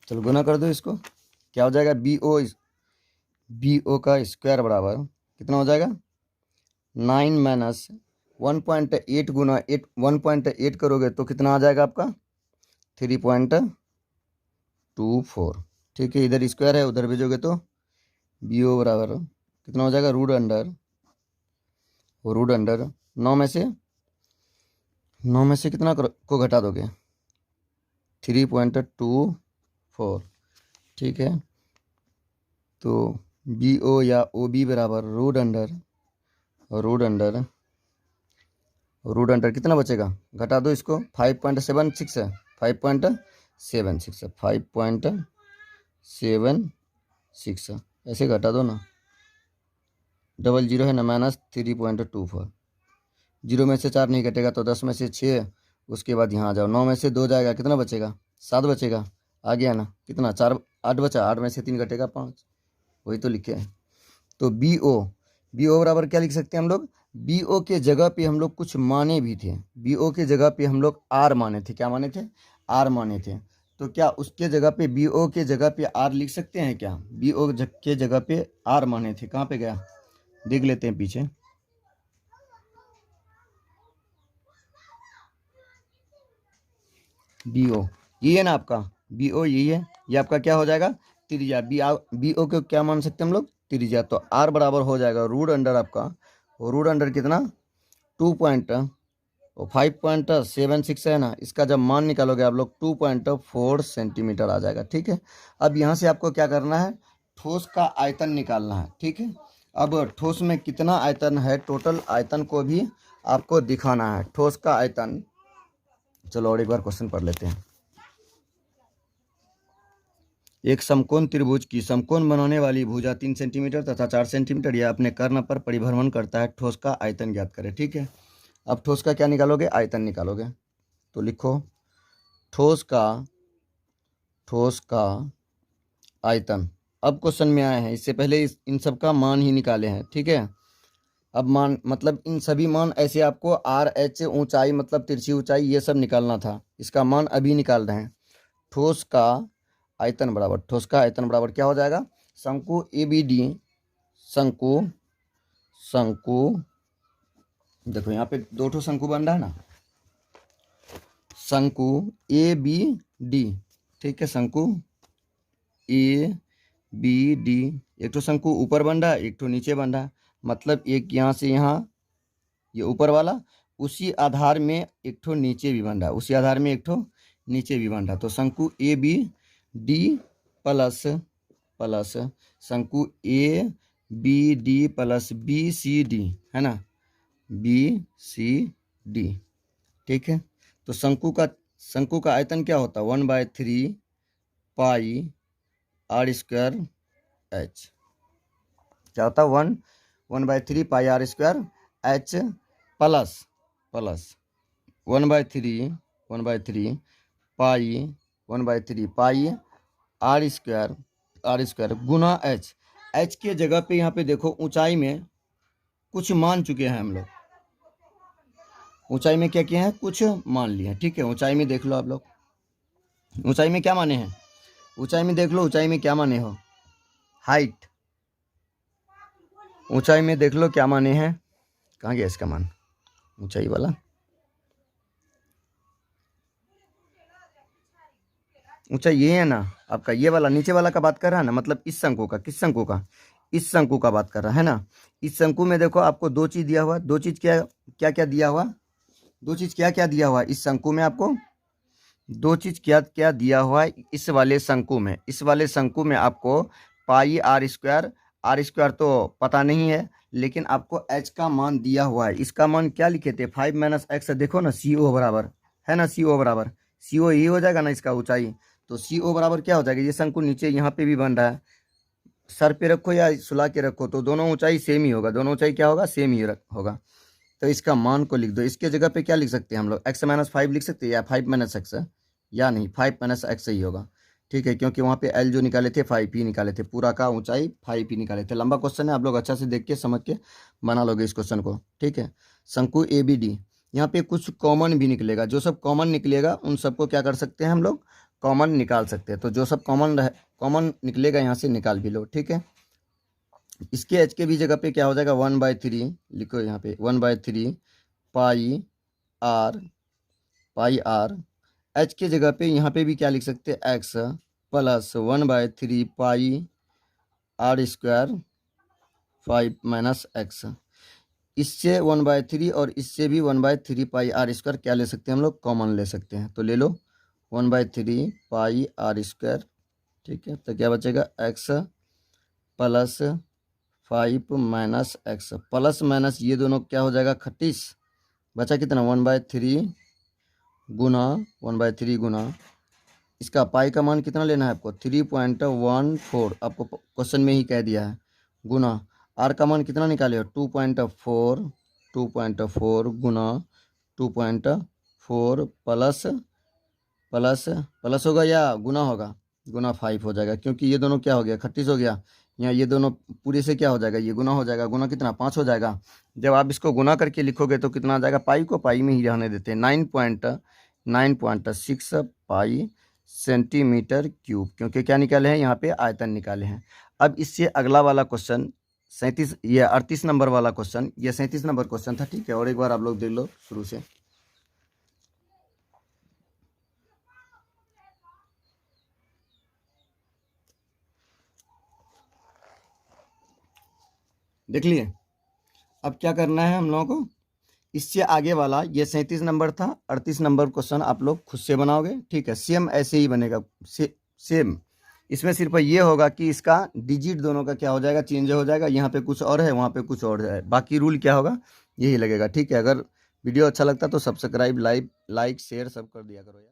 चलो गुना कर दो इसको, क्या हो जाएगा, BO का स्क्वायर बराबर कितना हो जाएगा, 9 माइनस 1.8 गुना 1.8 करोगे तो कितना आ जाएगा आपका, 3.24। ठीक है, इधर स्क्वायर है उधर भेजोगे तो BO बराबर कितना हो जाएगा, रूट अंडर 9 में से कितना को घटा दोगे, 3.24। ठीक है, तो BO या OB बराबर रूट अंडर कितना बचेगा, घटा दो इसको, 5.76 है, 5.76 ऐसे घटा दो ना, डबल जीरो है ना, -3.24। 0 में से 4 नहीं घटेगा तो 10 में से 6, उसके बाद यहाँ आ जाओ, 9 में से 2 जाएगा, कितना बचेगा, 7 बचेगा। आ गया ना, कितना 4 8 बचा, 8 में से 3 घटेगा 5, वही तो लिखे हैं। तो BO बराबर क्या लिख सकते हैं हम लोग, BO के जगह पे हम लोग कुछ माने भी थे, BO के जगह पे हम लोग R माने थे, क्या माने थे, R माने थे। तो क्या उसके जगह पे BO के जगह पे R लिख सकते हैं क्या, BO के जगह पे R माने थे, कहाँ पे गया, देख लेते हैं पीछे। BO ये है ना आपका, BO यही है, ये आपका क्या हो जाएगा, त्रिज्या। BO को क्या मान सकते हैं हम लोग, त्रिज्या। तो R बराबर हो जाएगा रूट अंडर आपका, रूट अंडर कितना 5.76 है ना, इसका जब मान निकालोगे आप लोग 2.4 सेंटीमीटर आ जाएगा। ठीक है, अब यहाँ से आपको क्या करना है, ठोस का आयतन निकालना है। ठीक है, अब ठोस में कितना आयतन है, टोटल आयतन को भी आपको दिखाना है, ठोस का आयतन। चलो और एक बार क्वेश्चन पढ़ लेते हैं। एक समकोण त्रिभुज की समकोण बनाने वाली भुजा 3 सेंटीमीटर तथा 4 सेंटीमीटर या अपने कर्ण पर परिभ्रमण करता है, ठोस का आयतन ज्ञात करें। ठीक है, अब ठोस का क्या निकालोगे, आयतन निकालोगे। तो लिखो ठोस का आयतन। अब क्वेश्चन में आए हैं, इससे पहले इन सब का मान ही निकाले हैं। ठीक है, अब मान मतलब इन सभी मान ऐसे आपको RH ऊंचाई मतलब तिरछी ऊंचाई ये सब निकालना था, इसका मान अभी निकाल रहे हैं। ठोस का आयतन बराबर क्या हो जाएगा, शंकु ABD, शंकु देखो यहाँ पे 2 ठो शंकु बन रहा है ना, शंकु ABD। ठीक है, शंकु ABD, एक तो शंकु ऊपर बन रहा है, एक तो नीचे बन रहा है, मतलब एक यहाँ से यहाँ ये ऊपर वाला, उसी आधार में एक ठो नीचे भी बन रहा है, उसी आधार में एक ठो नीचे भी बन रहा है। तो शंकु A B D plus plus शंकु A B D plus B C D, है ना, बी सी डी, ठीक है। तो शंकु का आयतन क्या होता है, 1/3 पाई आर स्क्वायर एच। क्या होता है, 1/3 pi r square h plus 1/3 pi r square गुना एच। एच के जगह पे यहाँ पे देखो ऊंचाई में कुछ मान चुके हैं हम लोग, ऊंचाई में क्या किया है, कुछ मान लिए, ठीक है। ऊंचाई में देख लो आप लोग, ऊंचाई में क्या माने हैं, ऊंचाई में देख लो, ऊंचाई में क्या माने हो, हाइट। ऊंचाई में देख लो क्या माने हैं, कहाँ गया इसका मान, ऊंचाई वाला, ऊंचाई ये है ना आपका, ये वाला नीचे वाला का बात कर रहा है ना, मतलब इस शंकु का, किस शंकु का, इस शंकु का बात कर रहा है ना। इस शंकु में देखो आपको दो चीज दिया हुआ, दो चीज क्या क्या क्या दिया हुआ, दो चीज क्या क्या दिया हुआ इस शंकु में, आपको दो चीज क्या क्या दिया हुआ है इस वाले शंकु में। इस वाले शंकु में आपको पाई आर स्क्वायर तो पता नहीं है, लेकिन आपको एच का मान दिया हुआ है। इसका मान क्या लिखे थे, 5 - x, देखो ना सी ओ बराबर है ना, सी ओ बराबर, सी ओ ही हो जाएगा ना इसका ऊंचाई। तो सी ओ बराबर क्या हो जाएगा, ये शंकु नीचे यहाँ पे भी बन रहा है, सर पे रखो या सुला के रखो तो दोनों ऊंचाई सेम ही होगा, दोनों ऊंचाई क्या होगा, सेम ही होगा। तो इसका मान को लिख दो, इसके जगह पे क्या लिख सकते हैं हम लोग, x - 5 लिख सकते हैं, या 5 - x, या नहीं 5 - x ही होगा, ठीक है, क्योंकि वहाँ पे एल जो निकाले थे 5 ही निकाले थे, पूरा का ऊंचाई 5 ही निकाले थे। लंबा क्वेश्चन है, आप लोग अच्छा से देख के समझ के बना लोगे इस क्वेश्चन को, ठीक है। शंकु ए बी डी, यहाँ पे कुछ कॉमन भी निकलेगा, जो सब कॉमन निकलेगा उन सबको क्या कर सकते हैं हम लोग, कॉमन निकाल सकते हैं। तो जो सब कॉमन निकलेगा यहाँ से निकाल भी लो, ठीक है। इसके एच के भी जगह पे क्या हो जाएगा, 1/3 लिखो यहाँ पे, 1/3 पाई आर। एच के जगह पे यहाँ पे भी क्या लिख सकते हैं, x plus 1/3 pi r square 5 - x। इससे 1/3 और इससे भी 1/3 पाई आर स्क्वायर क्या ले सकते हैं हम लोग, कॉमन ले सकते हैं। तो ले लो 1/3 पाई आर स्क्वायर, ठीक है। तो क्या बचेगा, x plus 5 - x, plus minus ये दोनों क्या हो जाएगा, 38, बचा कितना, 1/3 गुना इसका पाई का मान कितना लेना है आपको, 3.14, आपको क्वेश्चन में ही कह दिया है, गुना आर का मान कितना निकाले हो, 2.4 गुना 2.4 प्लस होगा या गुना होगा, गुना 5 हो जाएगा, क्योंकि ये दोनों क्या हो गया, 38 हो गया, यहाँ ये दोनों पूरे से क्या हो जाएगा, ये गुना हो जाएगा, गुना कितना, 5 हो जाएगा। जब आप इसको गुना करके लिखोगे तो कितना आ जाएगा, पाई को पाई में ही रहने देते हैं, 9.6 पाई सेंटीमीटर क्यूब, क्योंकि क्या निकाले हैं यहाँ पे, आयतन निकाले हैं। अब इससे अगला वाला क्वेश्चन 37, ये 38 नंबर वाला क्वेश्चन, ये 37 नंबर क्वेश्चन था, ठीक है। और एक बार आप लोग देख लो शुरू से, देख लिए। अब क्या करना है हम लोगों को, इससे आगे वाला ये 37 नंबर था, 38 नंबर क्वेश्चन आप लोग खुद से बनाओगे, ठीक है। सेम ऐसे ही बनेगा, सेम। इसमें सिर्फ ये होगा कि इसका डिजिट दोनों का क्या हो जाएगा, चेंज हो जाएगा, यहाँ पे कुछ और है, वहाँ पे कुछ और है, बाकी रूल क्या होगा यही लगेगा, ठीक है। अगर वीडियो अच्छा लगता तो सब्सक्राइब, लाइक शेयर सब कर दिया करो यार।